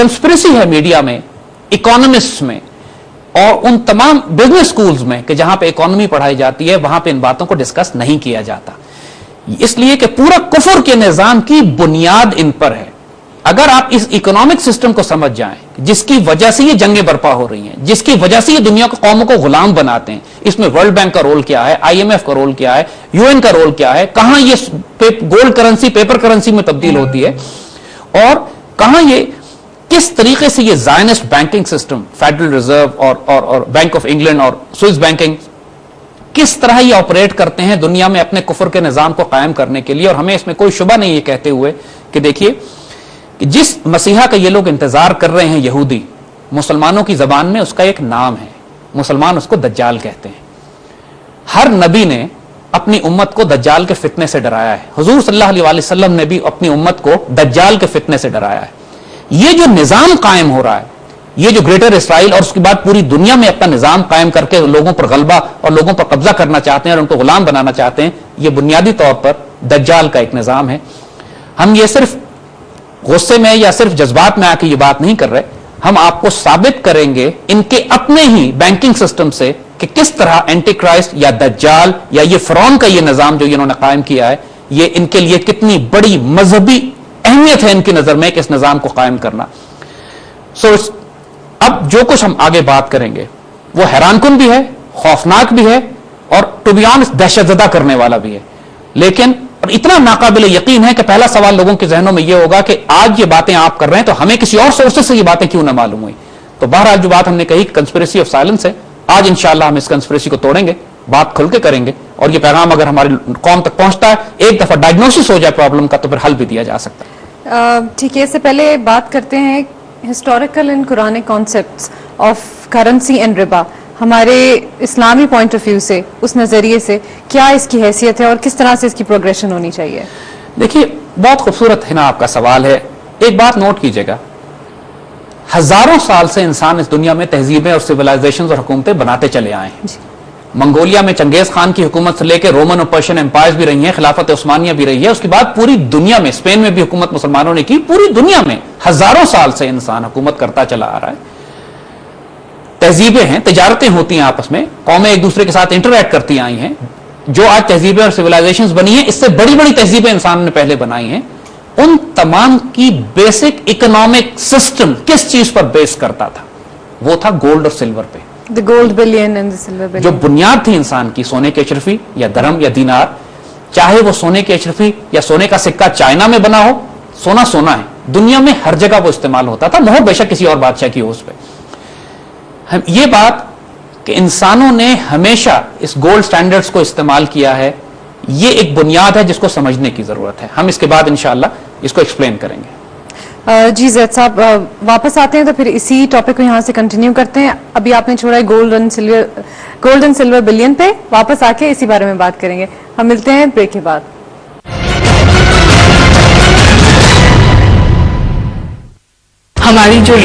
Conspiracy है media में, economist में और उन तमाम बिजनेस स्कूल्स में कि जहां पे इकोनॉमी पढ़ाई जाती है, वहां पे इन बातों को डिस्कस नहीं किया जाता, इसलिए कि पूरा कुफर के निजाम की बुनियाद इन पर है। अगर आप इस इकोनॉमिक सिस्टम को समझ जाएं, जिसकी वजह से ये जंगें बर्पा हो रही हैं, जिसकी वजह से ये दुनिया को, कौमों को गुलाम बनाते हैं, इसमें वर्ल्ड बैंक का रोल क्या है, IMF का रोल क्या है, UN का रोल क्या है, कहां ये गोल्ड करेंसी पेपर करेंसी में तब्दील होती है, और कहां ये किस तरीके से ये Zionist banking system, federal reserve और बैंक ऑफ इंग्लैंड और स्विस बैंकिंग, किस तरह ये ऑपरेट करते हैं दुनिया में अपने कुफर के निजाम को कायम करने के लिए। और हमें इसमें कोई शुबा नहीं ये कहते हुए कि देखिए कि जिस मसीहा का ये लोग इंतजार कर रहे हैं यहूदी, मुसलमानों की जबान में उसका एक नाम है, मुसलमान उसको दज्जाल कहते हैं। हर नबी ने अपनी उम्मत को दज्जाल के फितने से डराया है। हुजूर सल्लल्लाहु अलैहि वसल्लम ने भी अपनी उम्मत को दज्जाल के फितने से डराया है। ये जो निजाम कायम हो रहा है, ये जो ग्रेटर इसराइल और उसके बाद पूरी दुनिया में अपना निजाम कायम करके लोगों पर गलबा और लोगों पर कब्जा करना चाहते हैं और उनको गुलाम बनाना चाहते हैं, ये बुनियादी तौर पर दज्जाल का एक निजाम है। हम ये सिर्फ गुस्से में या सिर्फ जज्बात में आके ये बात नहीं कर रहे, हम आपको साबित करेंगे इनके अपने ही बैंकिंग सिस्टम से कि किस तरह एंटी क्राइस्ट या दज्जाल या ये फिरौन का ये निजाम जो इन्होंने कायम किया है, ये इनके लिए कितनी बड़ी मजहबी अहमियत है इनकी नजर में कि इस निजाम को कायम करना। अब जो कुछ हम आगे बात करेंगे वो हैरानकुन भी है, खौफनाक भी है और टू बी ऑनेस्ट दहशतज़दा करने वाला भी है। लेकिन और इतना नाकाबिल यकीन है कि पहला सवाल लोगों के जहनों में यह होगा कि आज ये बातें आप कर रहे हैं तो हमें किसी और सोर्सेस से ये बातें क्यों ना मालूम हुई। तो बहरहाल जो बात हमने कही कंस्पिरेसी ऑफ साइलेंस है, आज इंशाअल्लाह हम इस कंस्पिरेसी को तोड़ेंगे, बात खुल के करेंगे और ये पैगाम अगर हमारी कौम तक पहुंचता है, एक दफा डायग्नोसिस हो जाए प्रॉब्लम का, तो फिर हल भी दिया जा सकता है। ठीक है, इससे पहले बात करते हैं historical and Quranic concepts of currency and Riba. हमारे इस्लामी पॉइंट ऑफ व्यू से, उस नजरिए से क्या इसकी हैसियत है और किस तरह से इसकी प्रोग्रेशन होनी चाहिए? देखिए, बहुत खूबसूरत है ना आपका सवाल है। एक बात नोट कीजिएगा, हजारों साल से इंसान इस दुनिया में तहजीबें और सिविलाइजेशन और हुकूमतें बनाते चले आए हैं। मंगोलिया में चंगेज खान की हुकूमत से लेकर रोमन और पर्शियन एम्पायर्स भी रही हैं, खिलाफत उस्मानिया भी रही है, उसके बाद पूरी दुनिया में, स्पेन में भी हुकूमत मुसलमानों ने की। पूरी दुनिया में हजारों साल से इंसान हुकूमत करता चला आ रहा है। तहजीबें हैं, तजारतें होती हैं आपस में, कौमें एक दूसरे के साथ इंटरैक्ट करती आई हैं। जो आज तहजीबें और सिविलाइजेशंस बनी हैं, इससे बड़ी बड़ी तहजीबें इंसान ने पहले बनाई हैं। उन तमाम की बेसिक इकोनॉमिक सिस्टम किस चीज पर बेस करता था? वो था गोल्ड और सिल्वर पे। The gold billion and the silver billion. जो बुनियाद थी इंसान की, सोने की अशरफी या दरहम या दीनार, चाहे वो सोने की अशरफी या सोने का सिक्का चाइना में बना हो, सोना सोना है, दुनिया में हर जगह वो इस्तेमाल होता था, मोहर बेशक किसी और बादशाह की हो उस पर। हम ये बात कि इंसानों ने हमेशा इस गोल्ड स्टैंडर्ड्स को इस्तेमाल किया है, ये एक बुनियाद है जिसको समझने की जरूरत है। हम इसके बाद इंशाअल्लाह इसको एक्सप्लेन करेंगे। जी जैद साहब, वापस आते हैं तो फिर इसी टॉपिक को यहाँ से कंटिन्यू करते हैं। अभी आपने छोड़ा है गोल्ड एंड सिल्वर बिलियन पे, वापस आके इसी बारे में बात करेंगे। हम मिलते हैं ब्रेक के बाद। हमारी जो